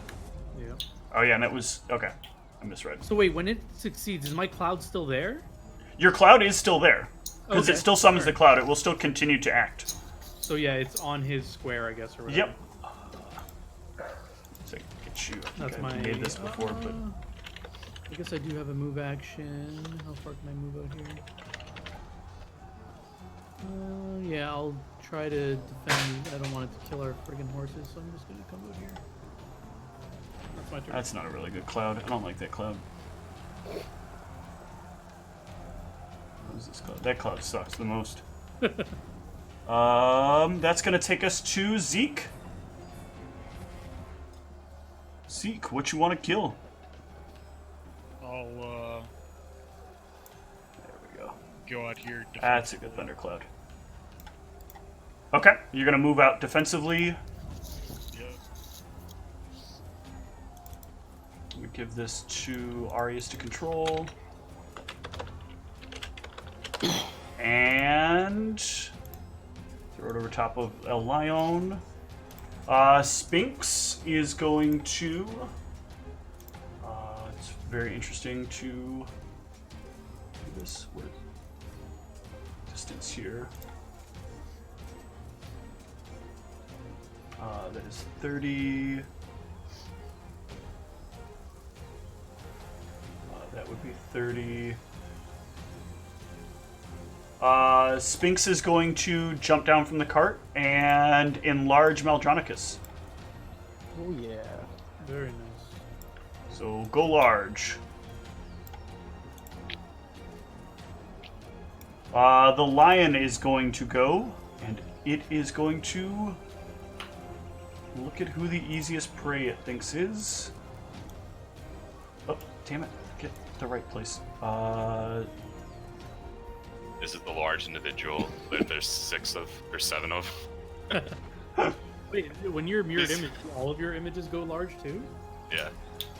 Yeah. Oh yeah, and that was okay. I misread. So wait, when it succeeds, is my cloud still there? Your cloud is still there because Okay, it still summons the alright. cloud. It will still continue to act. So yeah, it's on his square, I guess, or whatever. Yep. So get you. I think That's I my. made this before, but I guess I do have a move action. How far can I move out here? Yeah, I'll try to defend. I don't want it to kill our friggin' horses, so I'm just gonna come out here. That's my turn. that's not a really good cloud. I don't like that cloud. What is this cloud? That cloud sucks the most. That's gonna take us to Zeke. Zeke, what you want to kill? I'll There we go. go out here. That's a good thundercloud. Okay, you're gonna move out defensively. Yeah. We give this to Arius to control. And throw it over top of El Lion. Sphinx is going to. It's very interesting to do this. What distance here? That is 30. That would be 30. Sphinx is going to jump down from the cart and enlarge Maldronicus. Oh yeah. Very nice. So go large. The lion is going to go, and it is going to look at who the easiest prey it thinks is. Oh, damn it. Get the right place. Is it the large individual that there's 6 of or 7 of? Wait, when you're mirrored This- image, all of your images go large too? Yeah,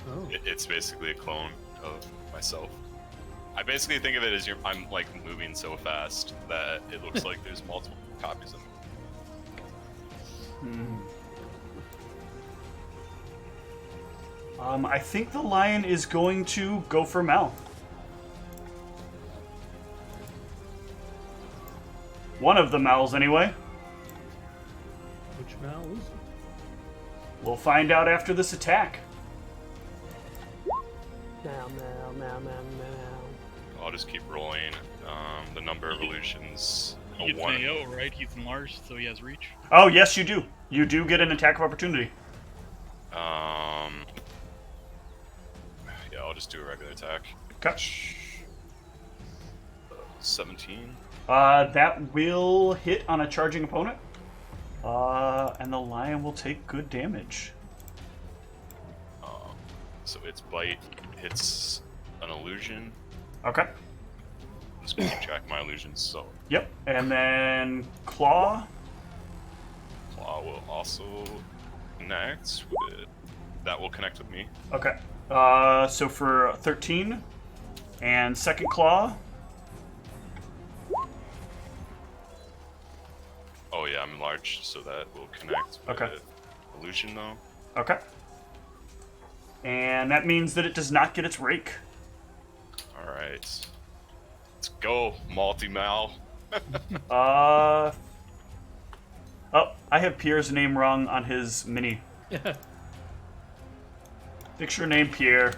Oh. it's basically a clone of myself. I basically think of it as I'm like moving so fast that it looks like there's multiple copies of me. I think the lion is going to go for Mal. One of the Mals, anyway. Which Mal is it? We'll find out after this attack. Now. I'll just keep rolling. The number of illusions. He gets an AO, right? He's enlarged, so he has reach. Oh, yes, you do. You do get an attack of opportunity. Yeah, I'll just do a regular attack. Okay. 17. That will hit on a charging opponent. And the lion will take good damage. So its bite hits an illusion. Okay. I'm just gonna keep track of my illusions. So Yep. And then claw. claw will also connect with. That will connect with me. Okay. So for 13. And second claw. Oh yeah, I'm enlarged, so that will connect with Okay. illusion though. Okay. And that means that it does not get its rake. All right, let's go, multi-mal. Oh, I have Pierre's name wrong on his mini. Yeah. Fix your name, Pierre.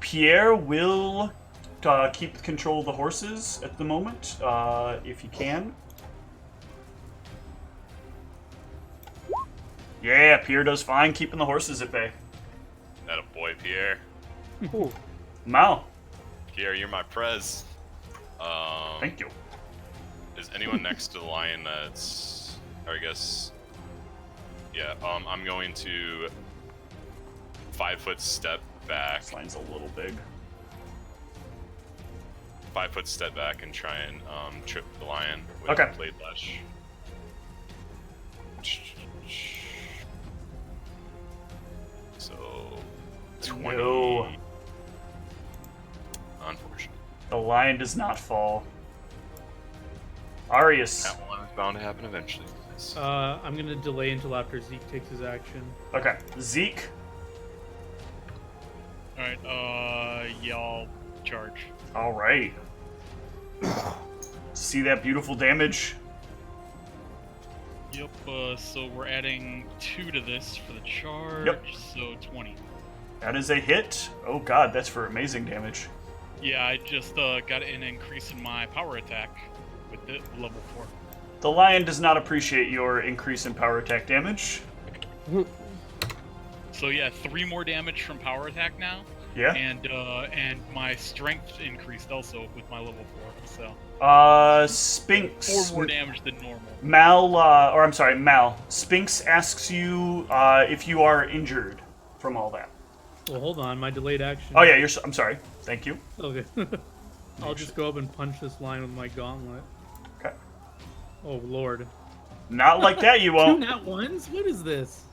Pierre will keep control of the horses at the moment, if he can. Yeah, Pierre does fine keeping the horses at bay. That a boy, Pierre. Ooh. Mal, Pierre, you're my prez. thank you. Is anyone next to the lion that's... Or I guess... Yeah, I'm going to 5-foot step back. This line's a little big. 5-foot step back and try and trip the lion with Okay. blade lash. So 20. No. Unfortunate. The lion does not fall. Arius. That one is bound to happen eventually. I'm gonna delay until after Zeke takes his action. Okay. Zeke. All right. Y'all charge. All right. See that beautiful damage? Yep. So we're adding 2 to this for the charge. Yep. So 20. That is a hit. Oh god, that's for amazing damage. Yeah, I just got an increase in my power attack with the level 4. The lion does not appreciate your increase in power attack damage. So yeah, 3 more damage from power attack now. Yeah. And my strength increased also with my level 4. So Spinx. 4 more damage than normal. Mal. Spinx asks you if you are injured from all that. Well, hold on, my delayed action. Oh yeah, I'm sorry. Thank you. Okay. I'll just go up and punch this line with my gauntlet. Okay. Oh lord. Not like that, you won't. 2 nat ones? What is this?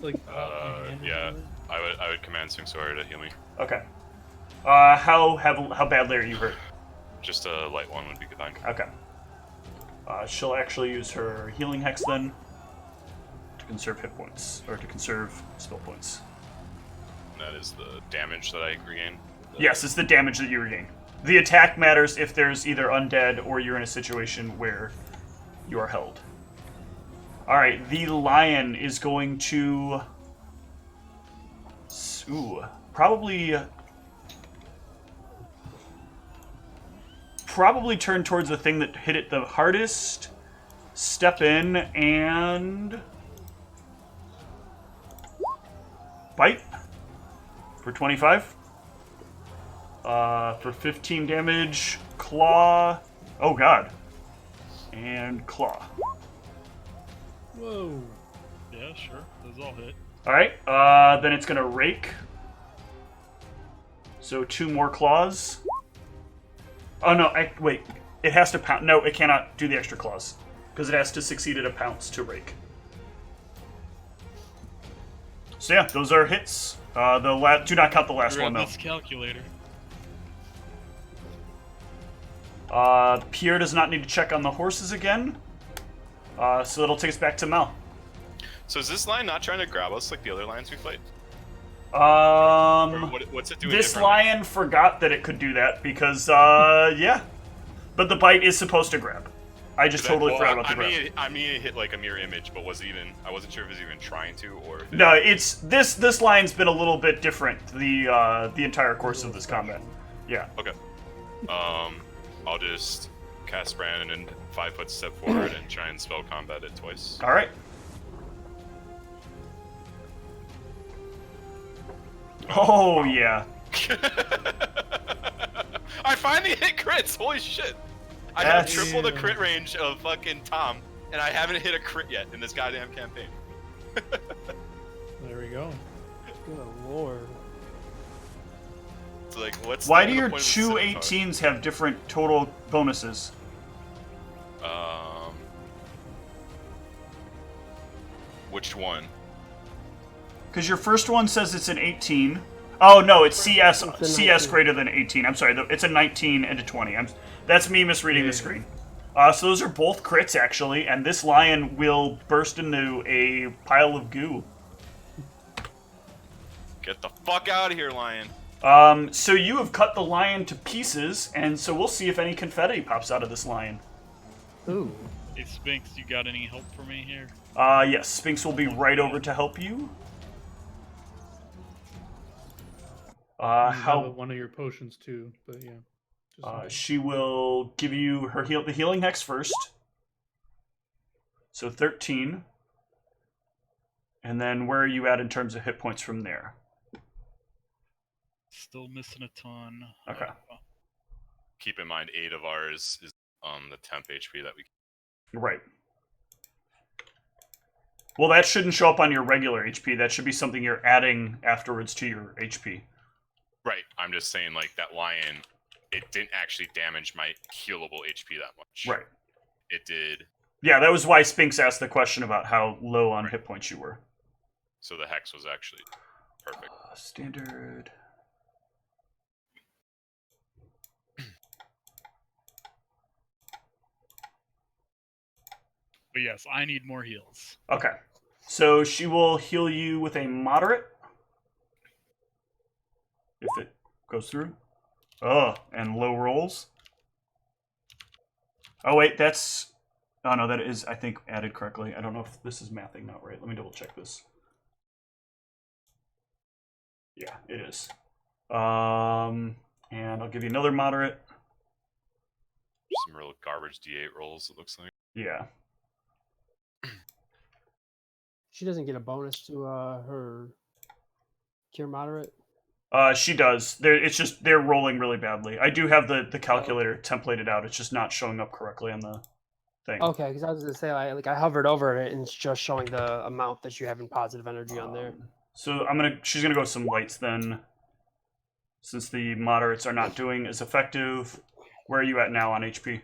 Like. Yeah, I would command Swing Sword to heal me. Okay. How badly are you hurt? Just a light one would be fine. Okay. She'll actually use her healing hex then to conserve hit points, or to conserve spell points. And that is the damage that I regain. Yes, it's the damage that you regain. The attack matters if there's either undead or you're in a situation where you are held. Alright, the lion is going to... Probably turn towards the thing that hit it the hardest, step in, and... bite for 25. For 15 damage, claw. Oh god. And claw. Whoa. Yeah, sure. Those all hit. Alright, then it's gonna rake. So 2 more claws. Oh no, wait. It has to pounce. No, it cannot do the extra claws. Because it has to succeed at a pounce to rake. So yeah, those are hits. Do not count the last one though. This calculator. Pierre does not need to check on the horses again. So it'll take us back to Mel. So is this lion not trying to grab us like the other lions we played? What's it doing? This lion forgot that it could do that because, yeah. But the bite is supposed to grab. I just totally forgot about the grab. I mean, it hit like a mirror image, but I wasn't sure if it was even trying to or. No, it's this lion's been a little bit different the entire course of this combat. Yeah. Okay. I'll just cast Brandon and 5 foot step forward and try and spell combat it twice. All right. Oh yeah. I finally hit crits. Holy shit! I have triple the crit range of fucking Tom, and I haven't hit a crit yet in this goddamn campaign. There we go. Good lord. It's like, Why do your 2 18s have different total bonuses? Which one? Because your first one says it's an 18. Oh no, it's CS. It's CS greater than 18. I'm sorry, it's a 19 and a 20. That's me misreading the screen. So those are both crits actually, and this lion will burst into a pile of goo. Get the fuck out of here, lion. So you have cut the lion to pieces, and so we'll see if any confetti pops out of this lion. Ooh. Hey, Spinks, you got any help for me here? Yes, Spinx will be right over to help you. How one of your potions too, but yeah. She will give you the healing hex first. So 13. And then where are you at in terms of hit points from there? Still missing a ton. Okay. Keep in mind, 8 of ours is on the temp HP that we. Right. Well, that shouldn't show up on your regular HP. That should be something you're adding afterwards to your HP. Right. I'm just saying, like, that lion, it didn't actually damage my healable HP that much. Right. It did. Yeah, that was why Spinx asked the question about how low on hit points you were. So the hex was actually perfect. Standard. But yes, I need more heals. Okay. So she will heal you with a moderate. If it goes through. Oh, and low rolls. Oh, wait, that's... Oh, no, that is, I think, added correctly. I don't know if this is mathing not right. Let me double check this. Yeah, it is. And I'll give you another moderate. Some real garbage D8 rolls, it looks like. Yeah. She doesn't get a bonus to her cure moderate. She does. It's just they're rolling really badly. I do have the calculator templated out. It's just not showing up correctly on the thing. Okay, because I was gonna say I hovered over it and it's just showing the amount that you have in positive energy on there. So she's gonna go with some lights then, since the moderates are not doing as effective. Where are you at now on HP?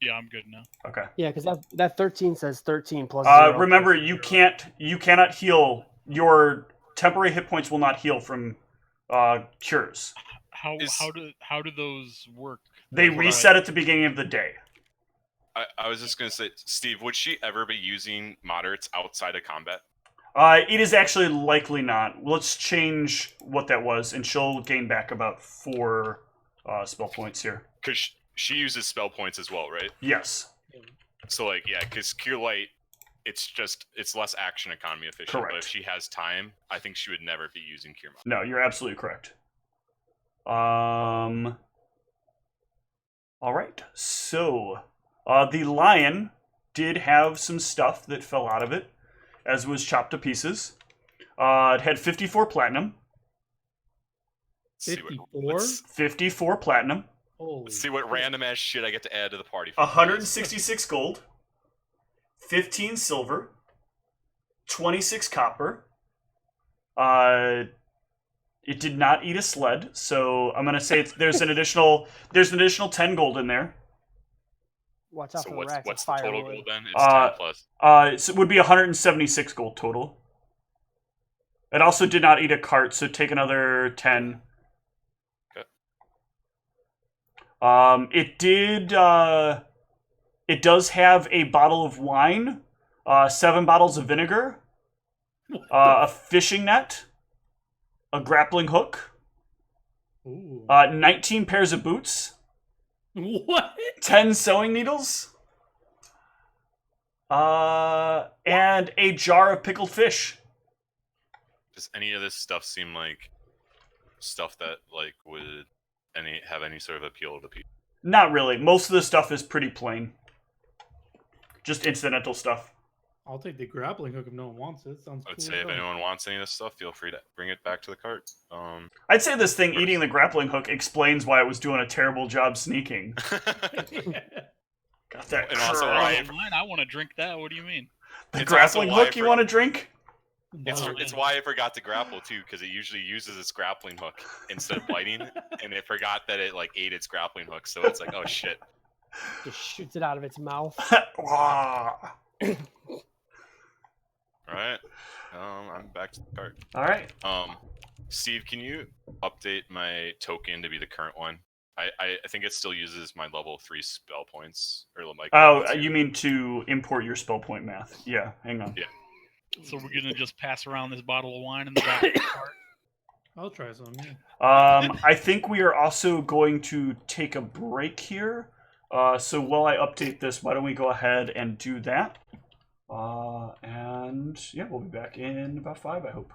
Yeah, I'm good now. Okay. Yeah, because that 13 says 13 plus 0. Remember, you cannot heal. Your temporary hit points will not heal from cures. How do those work? They reset at the beginning of the day. I was just gonna say, Steve, would she ever be using moderates outside of combat? It is actually likely not. Let's change what that was, and she'll gain back about 4 spell points here. Because she uses spell points as well, right? Yes. So, like, yeah, because Cure Light, it's less action economy efficient. Correct. But if she has time, I think she would never be using Cure Mod. No, you're absolutely correct. All right. So, the lion did have some stuff that fell out of it, as was chopped to pieces. It had 54 platinum. 54? 54 platinum. Holy Let's see what random ass shit I get to add to the party. 166 gold. 15 silver. 26 copper. It did not eat a sled, so I'm gonna say there's an additional 10 gold in there. Watch out So for the racks. what's of the total firewood. gold then? It's 10 plus. It would be 176 gold total. It also did not eat a cart, so take another 10. Okay. It does have a bottle of wine, 7 bottles of vinegar, a fishing net, a grappling hook, Ooh. 19 pairs of boots, What? 10 sewing needles, and a jar of pickled fish. Does any of this stuff seem like stuff that like would have any sort of appeal to people? Not really. Most of the stuff is pretty plain. Just incidental stuff. I'll take the grappling hook if no one wants it. Sounds I would cool say as if hell. anyone wants any of this stuff, feel free to bring it back to the cart. I'd say this thing eating the grappling hook explains why it was doing a terrible job sneaking. Got that. And also curl. why- Mine, I want to drink that. What do you mean? The It's grappling also why hook you want to drink? It's why I forgot to grapple too, because it usually uses its grappling hook instead of biting, and it forgot that it like ate its grappling hook. So it's like, oh shit. Just shoots it out of its mouth. Ah. All right, I'm back to the cart. All right. Steve, can you update my token to be the current one? I think it still uses my level 3 spell points, or like. Oh, you mean to import your spell point math? Yeah. Hang on. Yeah. So we're gonna just pass around this bottle of wine in the back of the cart. I'll try some, yeah. I think we are also going to take a break here. So while I update this, why don't we go ahead and do that? And yeah, we'll be back in about 5, I hope.